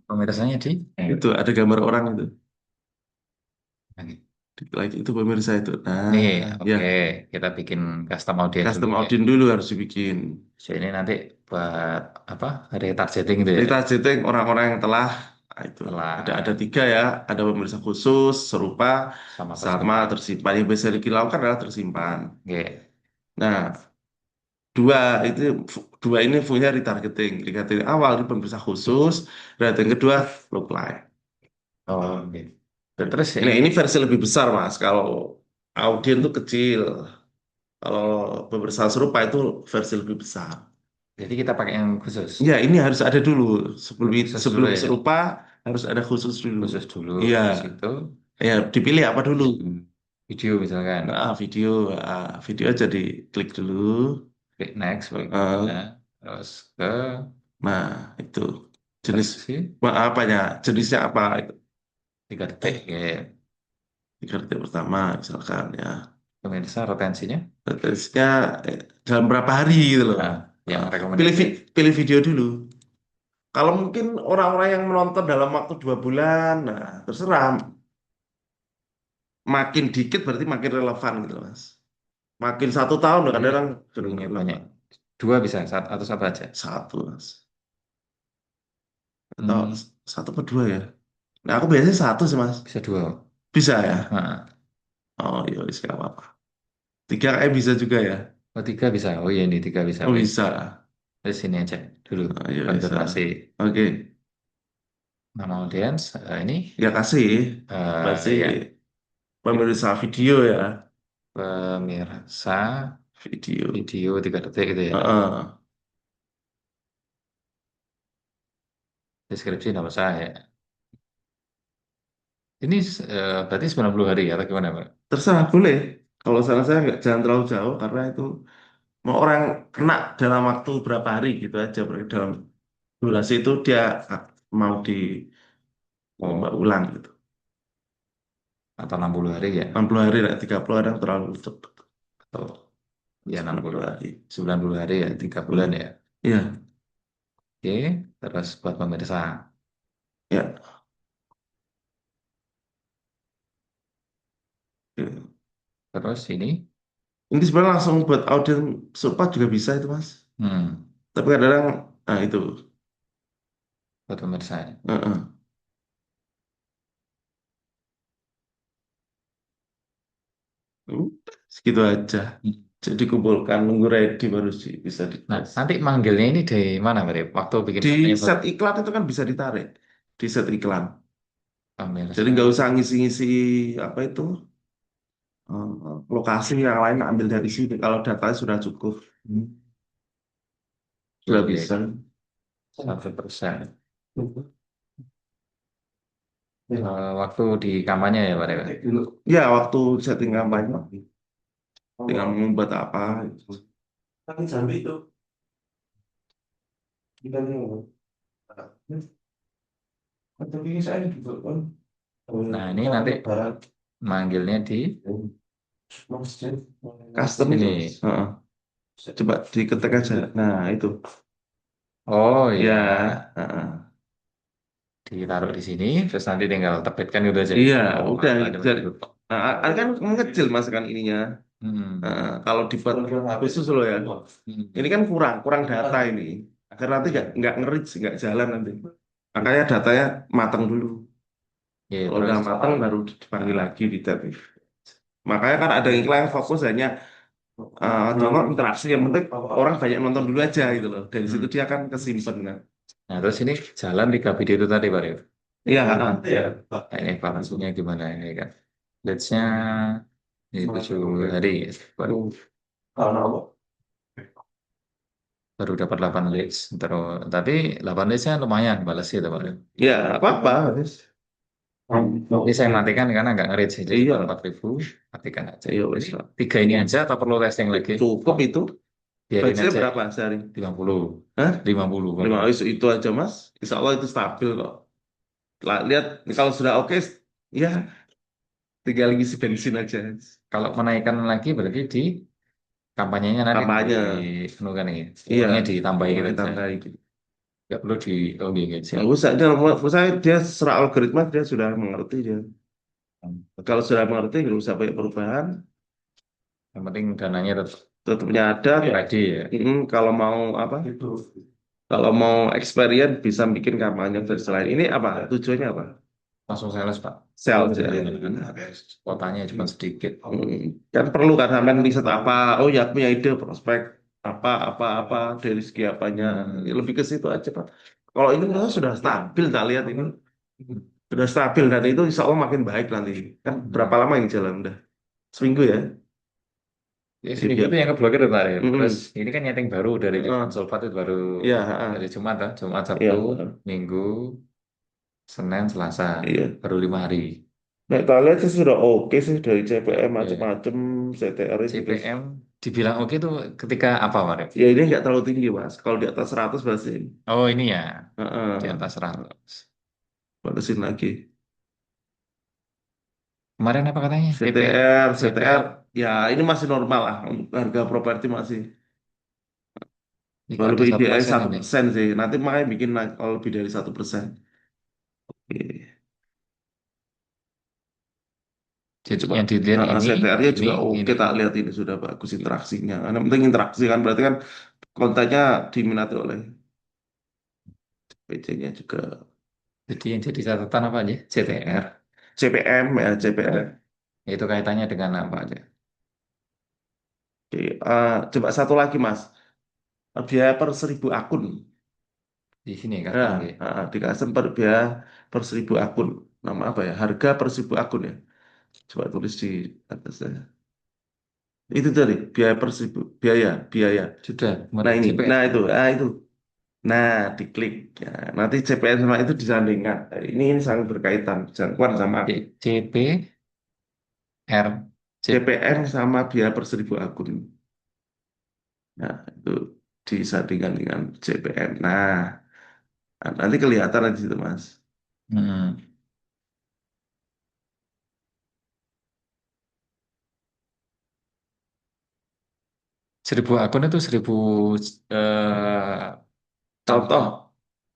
Pemirsanya di Itu ada gambar orang itu. Oke. Di like itu pemirsa itu. Nih, Nah, ya oke, kita bikin custom audience dulu custom ya. audience dulu harus dibikin. So, ini nanti buat apa? Retargeting gitu ya. Retargeting orang-orang yang telah nah, itu ada Telah tiga ya, ada pemirsa khusus, serupa, sama sama tersimpan. tersimpan. Yang bisa dilakukan adalah tersimpan. Oke. Nah, dua itu dua ini punya retargeting. Retargeting awal di pemirsa khusus, retargeting kedua lookalike. Oh, oke. Terus Ini versi lebih besar mas. Kalau audien tuh kecil. Kalau pemirsa serupa itu versi lebih besar. jadi kita pakai yang khusus. Ya, ini harus ada dulu. Sebelum Khusus dulu sebelum ya. serupa harus ada khusus dulu. Khusus dulu. Iya, Habis itu ya dipilih apa dulu? video misalkan. Nah, video aja diklik dulu. Klik next Eh, berikutnya. Terus ke nah, itu jenis versi apanya? Jenisnya apa? Itu 3 detik. Oke. tiga detik pertama misalkan ya. Pemirsa retensinya. Jenisnya dalam berapa hari gitu loh. Nah, yang Nah, recommended. pilih video dulu. Kalau mungkin orang-orang yang menonton dalam waktu 2 bulan, nah terserah. Makin dikit berarti makin relevan gitu Mas. Makin 1 tahun Jadi kadang-kadang belum pilihnya banyak. relevan. Dua bisa, atau satu aja. Satu Mas. Atau Hmm, satu atau dua ya. Nah aku biasanya satu sih Mas. bisa dua. Bisa ya? Nah, Oh iya, wis, nggak apa-apa. Tiga kayak bisa juga ya. oh tiga bisa. Oh iya ini tiga bisa. Oh Wes. bisa. Terus sini aja dulu. Oh, iya bisa. Konfirmasi Oke. nama audiens. Ini Ya kasih. Pasti ya pemirsa video ya. pemirsa Video. video 3 detik gitu ya. Heeh. Deskripsi nama saya. Ini berarti 90 hari atau gimana, Pak? Terserah boleh. Kalau saran saya nggak jangan terlalu jauh karena itu mau orang kena dalam waktu berapa hari gitu aja. Berarti dalam durasi itu dia mau Oh, ulang gitu. atau 60 hari ya? 60 hari, 30 kadang terlalu cepat. Atau ya 90 60 hari. 90 hari ya, 3 bulan 30. ya. Iya, Oke, terus buat pemirsa. ya. Iya. Terus ini, Ini sebenarnya langsung buat audiens serupa juga bisa itu Mas. hmm, Tapi kadang-kadang, nah itu. buat pemirsa. Heeh. Hmm, Segitu aja. Jadi kumpulkan, nunggu ready baru sih bisa Nah, dites. nanti manggilnya ini dari mana, Pak? Waktu bikin Di kontennya buat set iklan itu kan bisa ditarik. Di set iklan. Jadi pemirsa. nggak usah ngisi-ngisi apa itu lokasi yang lain ambil dari sini. Kalau datanya sudah cukup, sudah Oke, bisa. 1%. Waktu di kampanye ya, Pak? Ya, waktu setting kampanye tinggal membuat apa. Tapi sampai itu kita tapi saya juga kan Nah, ini nanti lebaran manggilnya di custom itu. sini. Heeh. Coba diketik aja. Nah, itu. Oh Ya, ya, heeh. ditaruh di sini, terus nanti tinggal terbitkan gitu aja. Iya, Oh, udah. ada Jadi, begitu. nah, kan mengecil mas kan ininya. Hmm. Nah, kalau dibuat khusus loh ya. Ini Hmm. kan kurang data ini. Agar nanti nggak nge-reach, nggak jalan nanti. Makanya datanya matang dulu. Ya, Kalau udah terus matang baru dipanggil lagi di tab. Makanya kan ada iklan yang fokus hanya download interaksi. Yang penting orang banyak nonton dulu aja gitu loh. Dari situ hmm. dia kan kesimpan kan. Nah, terus ini jalan 3 video itu tadi, Pak. Rif. Iya, Nah, ini evaluasinya gimana ini kan? Leads-nya ini 7 hari. Baru, baru dapat 8 leads. Terus, tapi 8 leads-nya lumayan balas gitu, Pak. Rif. ya apa-apa. Ini saya matikan karena nggak ngerit sih. Jadi Iya, 4.000, matikan aja. iya Jadi wes lah. 3 ini aja atau perlu testing lagi? Cukup itu. Biarin Budgetnya aja berapa sehari? 50. Hah? 50 Pak. 5 itu aja mas. Insya Allah itu stabil kok. Lihat kalau sudah oke, ya tinggal ngisi bensin aja. Kalau menaikkan lagi berarti di kampanyenya nanti di Kampanye. penuh kan nih. Iya, Uangnya ditambahin mau gitu aja. ditambahin gitu. nggak perlu di, oh iya, Nggak siap. usah, dia, menurut saya dia secara algoritma dia sudah mengerti dia. Kalau sudah mengerti nggak usah banyak perubahan, Yang penting dananya tetap tetapnya ada. ready ya. Kalau mau apa? Kalau mau experience bisa bikin kampanye versi lain. Ini apa? Tujuannya apa? Langsung sales, Pak. Sales ya. Kuotanya cuma sedikit. Kan perlu kan sampean riset apa? Oh ya punya ide prospek apa dari segi apanya. Ya, lebih ke situ aja Pak. Kalau ini menurut saya sudah stabil tak lihat ini. Sudah stabil dan itu insya Allah makin baik nanti. Kan berapa Hmm. lama ini jalan udah? Seminggu ya? Ya, Di seminggu biar. itu yang keblokir kemarin. Terus Mm-mm. ini kan nyeting baru dari Heeh. Konsulpat itu baru Iya, dari heeh. Jumat, kan? Jumat, Iya, Sabtu, heeh. Minggu, Senin, Selasa. Iya. Baru 5 hari. Nah, kita lihat sih sudah oke sih dari CPM Oke. macam-macam, CTR juga. CPM dibilang oke tuh ketika apa, Mario? Ya ini nggak terlalu tinggi mas. Kalau di atas 100 batasin. Oh, ini ya, di Heeh. atas 100. Batasin lagi. Kemarin apa katanya? CTR, CPR. ya ini masih normal lah. Untuk harga properti masih. Ini kok ada Walaupun satu IDX persen satu ini. persen sih. Nanti makanya bikin kalau lebih dari 1%. Oke. Jadi Coba yang dilihat CTR-nya ini, juga oke ini. tak lihat ini sudah bagus interaksinya. Yang penting interaksi kan berarti kan kontennya diminati oleh PC-nya juga. Jadi yang jadi catatan apa aja? CTR. CPM ya CPM. Itu kaitannya dengan apa aja? Oke, coba satu lagi Mas. Biaya per 1.000 akun. Di sini Ya, kata oke. di custom per biaya per 1.000 akun. Nama apa ya? Harga per 1.000 akun ya. Coba tulis di atasnya. Itu tadi biaya per 1.000 biaya. Sudah, Nah ini, CPR. itu. Nah, diklik. Ya, nanti CPM sama itu disandingkan. Nah, ini sangat berkaitan. Jangkauan sama CP, R, CPM CPR. sama biaya per 1.000 akun. Nah, itu disandingkan dengan CPM. Nanti kelihatan di situ, Mas. Hmm. 1.000 akun itu 1.000 Contoh, contoh.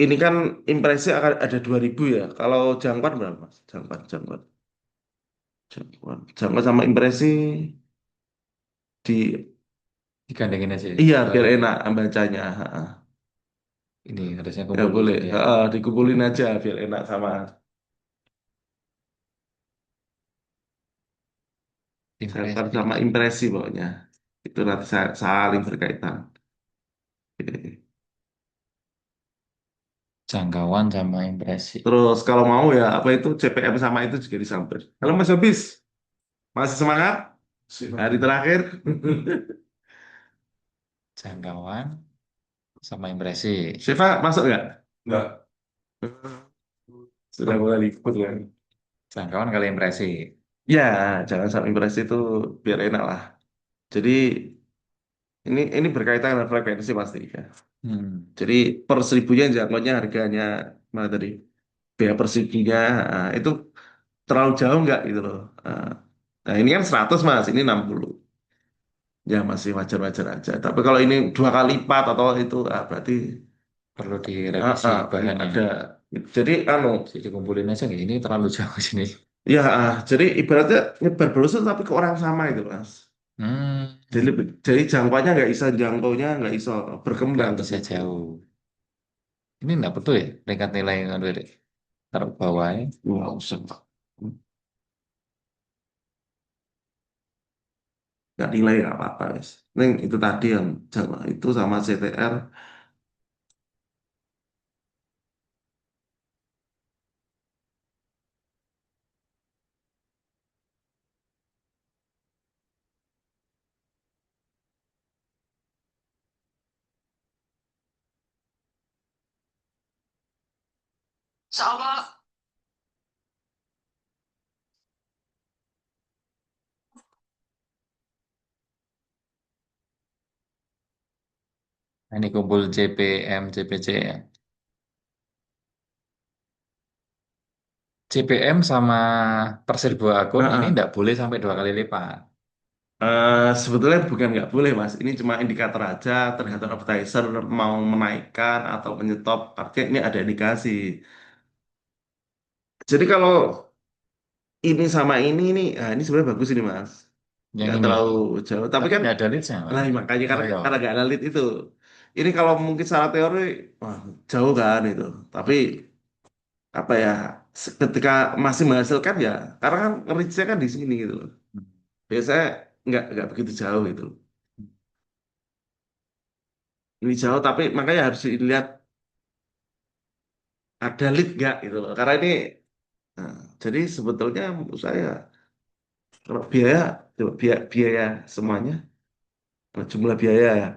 ini kan impresi akan ada 2.000 ya. Kalau jangkauan berapa, Mas? Jangkauan sama impresi di Digandengin aja. iya biar Eh, enak bacanya. Ha, ha. ini harusnya Ya kumpul boleh. ini Ha, ya. ha, dikumpulin aja biar enak sama jangkauan Impresi. sama impresi pokoknya. Itu nanti saling berkaitan. Oke. Jangkauan sama impresi. Terus kalau mau ya apa itu CPM sama itu juga disamper. Halo Mas Habis, masih semangat? Hari terakhir. Jangkauan sama impresi. Syifa masuk nggak? Nggak. Sudah mulai ikut ya. Jangkauan kali impresi. Ya, jangan sampai impresi itu biar enak lah. Jadi ini berkaitan dengan frekuensi pasti ya. Hmm. Jadi per 1.000-nya jangkauannya harganya mana tadi? Biaya per 1.000-nya itu terlalu jauh nggak gitu loh. Nah, nah, ini kan 100 Mas, ini 60. Ya masih wajar-wajar aja. Tapi kalau ini 2 kali lipat atau itu berarti Perlu direvisi bahannya. ada. Jadi Jadi dikumpulin aja nggak? Ini terlalu jauh sini. ya jadi ibaratnya nyebar brosur tapi ke orang sama itu Mas. Hmm. Jadi jangkauannya nggak bisa jangkaunya nggak bisa Nggak berkembang ke bisa situ. jauh. Ini nggak betul ya? Peringkat nilai yang ada di taruh bawah ya. Nggak usah. Nggak nilai nggak apa-apa Mas. Neng itu tadi yang Jawa itu sama CTR Nah, ini kumpul CPM, CPC ya. CPM sama per 1.000 akun ini Heeh. nggak boleh sampai 2 kali lipat. Sebetulnya bukan nggak boleh mas, ini cuma indikator aja tergantung advertiser mau menaikkan atau menyetop, artinya ini ada indikasi. Jadi kalau ini sama ini nih, ah, ini sebenarnya bagus ini mas, Yang nggak ini. terlalu jauh. Tapi Tapi kan, nggak ada leads-nya, Pak. nah makanya Oh karena ya. karena nggak ada lead itu. Ini kalau mungkin secara teori, wah, jauh kan itu. Tapi apa ya, ketika masih menghasilkan ya, karena kan reach-nya kan di sini gitu loh. Biasanya nggak begitu jauh gitu loh. Ini jauh tapi makanya harus dilihat ada lead nggak gitu loh. Karena ini, nah, jadi sebetulnya menurut saya kalau biaya, coba biaya semuanya, jumlah biaya ya,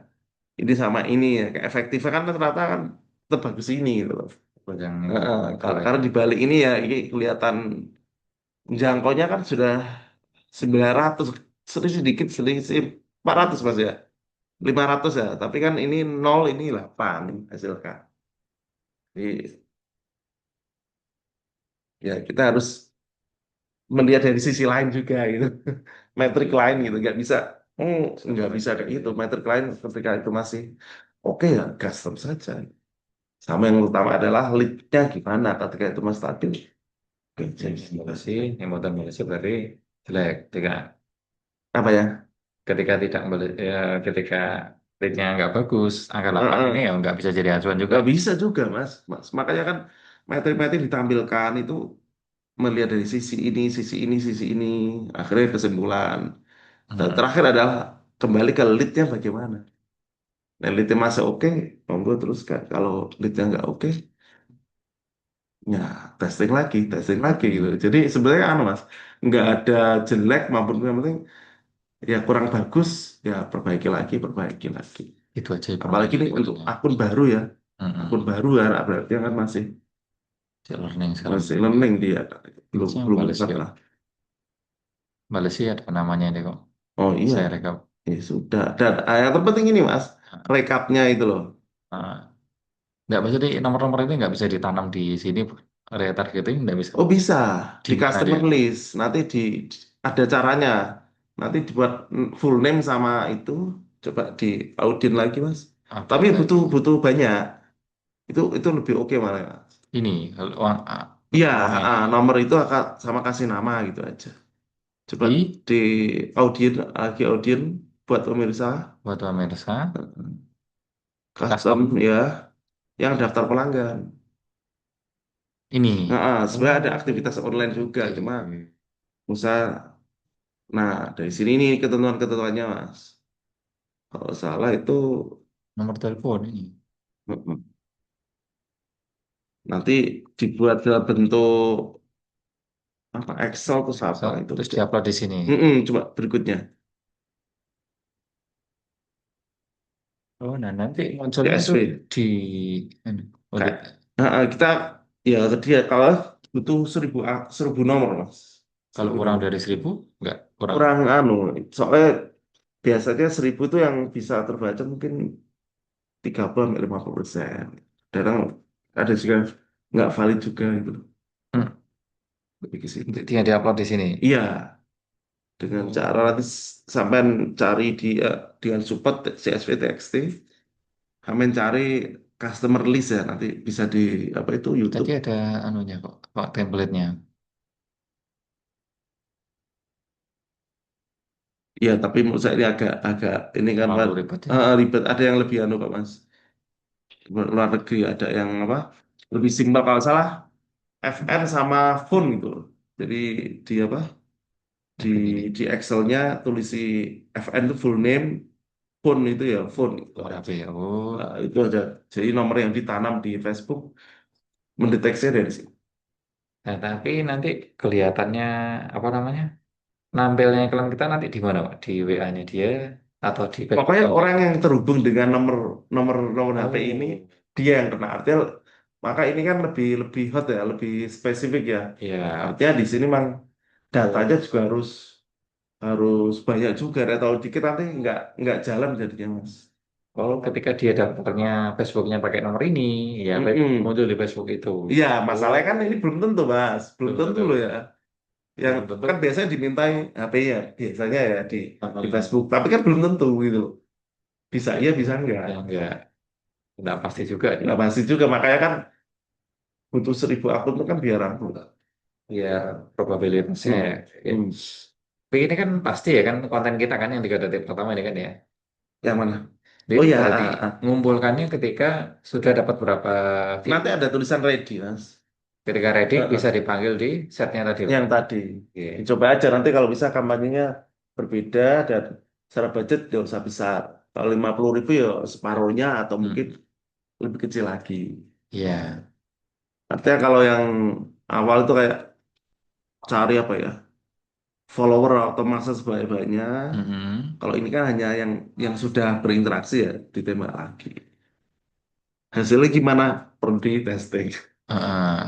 ini sama ini ya, kayak efektifnya kan rata-rata kan tetap bagus ini gitu loh. Yang ini micro Karena itu. di balik ini ya ini kelihatan jangkaunya kan sudah 900, sedikit selisih 400 mas ya, 500 ya, tapi kan ini nol ini 8 hasilkan. Jadi ya kita harus melihat dari sisi lain juga gitu, metrik lain gitu, nggak bisa kayak gitu, metrik lain ketika itu masih oke ya gas terus saja. Sama yang utama adalah leadnya gimana ketika itu mas stabil. Oke, jadi Yang motor Malaysia berarti jelek. apa ya? Ketika tidak ya, ketika rate-nya nggak bagus, angka 8 ini ya nggak bisa jadi acuan juga. Nggak bisa juga mas, makanya kan metrik-metrik ditampilkan itu melihat dari sisi ini, akhirnya kesimpulan. Dan Hmm. terakhir adalah kembali ke leadnya bagaimana. Nah, leadnya masih oke, monggo teruskan. Kalau leadnya nggak oke, ya testing lagi gitu. Hmm. Jadi sebenarnya anu mas, nggak ada jelek maupun yang penting ya kurang bagus, ya perbaiki lagi. Itu aja Apalagi perbaikan ini untuk sebenarnya. akun baru ya, akun Hmm. baru ya, berarti kan masih Cek learning sekarang. masih learning dia, belum Harusnya belum tepat lah. Malaysia ada namanya deh kok. Oh iya, Saya rekap. sudah. Dan yang terpenting ini mas, rekapnya itu loh. Ah, nggak bisa di nomor-nomor itu nggak bisa ditanam di sini. Retargeting nggak bisa. Oh bisa Di di mana dia? customer list, nanti ada caranya. Nanti dibuat full name sama itu, coba di audit lagi mas. Tapi Update butuh lagi. butuh banyak. Itu lebih oke malah. Ini uang Iya, uangnya nomor itu akan sama kasih nama gitu aja. Coba di di audit lagi audit buat pemirsa buat pemirsa custom custom ya, yang daftar pelanggan. ini. Sebenarnya ada Oh, aktivitas online juga, oke. cuma usaha. Nah, dari sini nih ketentuan-ketentuannya, Mas. Kalau salah itu Nomor telepon ini. mm, nanti dibuat dalam bentuk apa Excel atau So, apa itu. terus diupload di sini. Coba berikutnya Oh, nah nanti munculnya itu CSV. di ini. Oh, Kayak kita ya tadi ya kalau butuh 1000 nomor, Mas. kalau 1000 kurang nomor. dari 1.000 nggak kurang. Kurang anu, soalnya biasanya 1000 tuh yang bisa terbaca mungkin 30 sampai 50%. Kadang ada juga nggak valid juga gitu. Hmm. Lebih ke situ. Tinggal diupload di sini. Iya, dengan cara Oh. nanti sampai cari dengan support CSV TXT, sampai cari customer list ya nanti bisa di apa itu Tadi YouTube. ada anunya kok, Pak, template-nya. Ya, tapi menurut saya ini agak agak ini kan Pak, Terlalu ribet ya. ribet. Ada yang lebih anu Pak Mas. Luar negeri ada yang apa? Lebih simpel kalau salah FN sama phone gitu loh. Jadi di apa? Di Apa ini? di Excel-nya tulis si FN itu full name, phone itu ya phone itu Nomor HP aja. ya. Oh. Nah, itu aja. Jadi nomor yang ditanam di Facebook mendeteksinya dari situ. Nah, tapi nanti kelihatannya apa namanya? Nampilnya iklan kita nanti di mana, Pak? Di WA-nya dia atau di Pokoknya Facebook-nya dia? orang yang terhubung dengan nomor nomor nomor HP ini Oh, dia yang kena. Artinya maka ini kan lebih lebih hot ya, lebih spesifik ya. ya. Artinya di sini memang datanya Oh, juga harus harus banyak juga. Ya. Kalau dikit nanti nggak jalan jadinya mas. oh, ketika dia daftarnya Facebooknya pakai nomor ini, ya baik Mm-mm. muncul di Facebook itu. Iya, Oh, masalahnya kan ini belum tentu mas, belum belum tentu tentu. loh ya. Yang belum tentu. kan biasanya dimintai HP ya, biasanya ya di Heeh. Facebook. Tapi kan belum tentu gitu loh. Bisa iya, bisa enggak. Ya nggak pasti juga nih. Nggak pasti juga, makanya kan butuh 1.000 akun itu kan biar aku. Biar probabilitasnya ya. Hmm. Ya. Hmm. Tapi ini kan pasti ya kan konten kita kan yang 3 detik pertama ini kan ya. Yang mana? Jadi Oh ya, berarti ngumpulkannya ketika sudah dapat berapa view. nanti ada tulisan ready, Mas. Ketika ready bisa Heeh. dipanggil di setnya tadi, Pak. Yang tadi. Oke. Dicoba aja nanti kalau bisa kampanyenya berbeda dan secara budget nggak usah besar. Kalau 50.000 ya separuhnya atau mungkin Hmm. lebih kecil lagi. Iya. Artinya kalau yang awal itu kayak cari apa ya, follower atau masa sebanyak-banyaknya. Mhm. Kalau ini kan hanya yang sudah berinteraksi ya ditembak lagi. Hasilnya gimana? Perlu di testing. Heeh.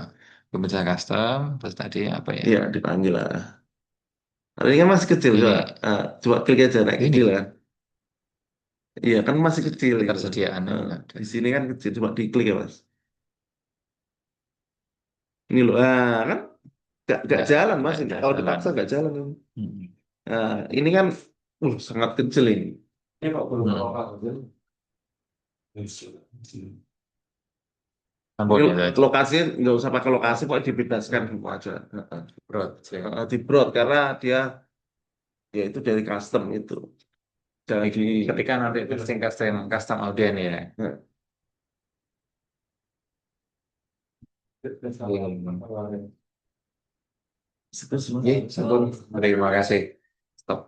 Pemecah custom, terus tadi apa ya? Ya dipanggil lah. Nah, ini kan masih kecil coba. Ini, Coba klik aja naik kecil ini kan. Iya kan masih kecil gitu. ketersediaannya Eh, nggak ada. di sini kan kecil. Coba diklik ya Mas. Ini loh. Kan gak jalan Mas ini. Nggak Kalau jalan. dipaksa gak jalan ini. Hmm. Ini kan sangat kecil ini. Ini kok belum lokal. Ini Ampun ya tadi. lokasinya nggak usah pakai lokasi, pokoknya dibebaskan gitu aja. Broad. Di broad karena dia ya itu dari custom itu. Jadi Ketika nanti testing custom audience ya. nah, Hmm. terus Mas. Oke, sebelum terima kasih. Stop.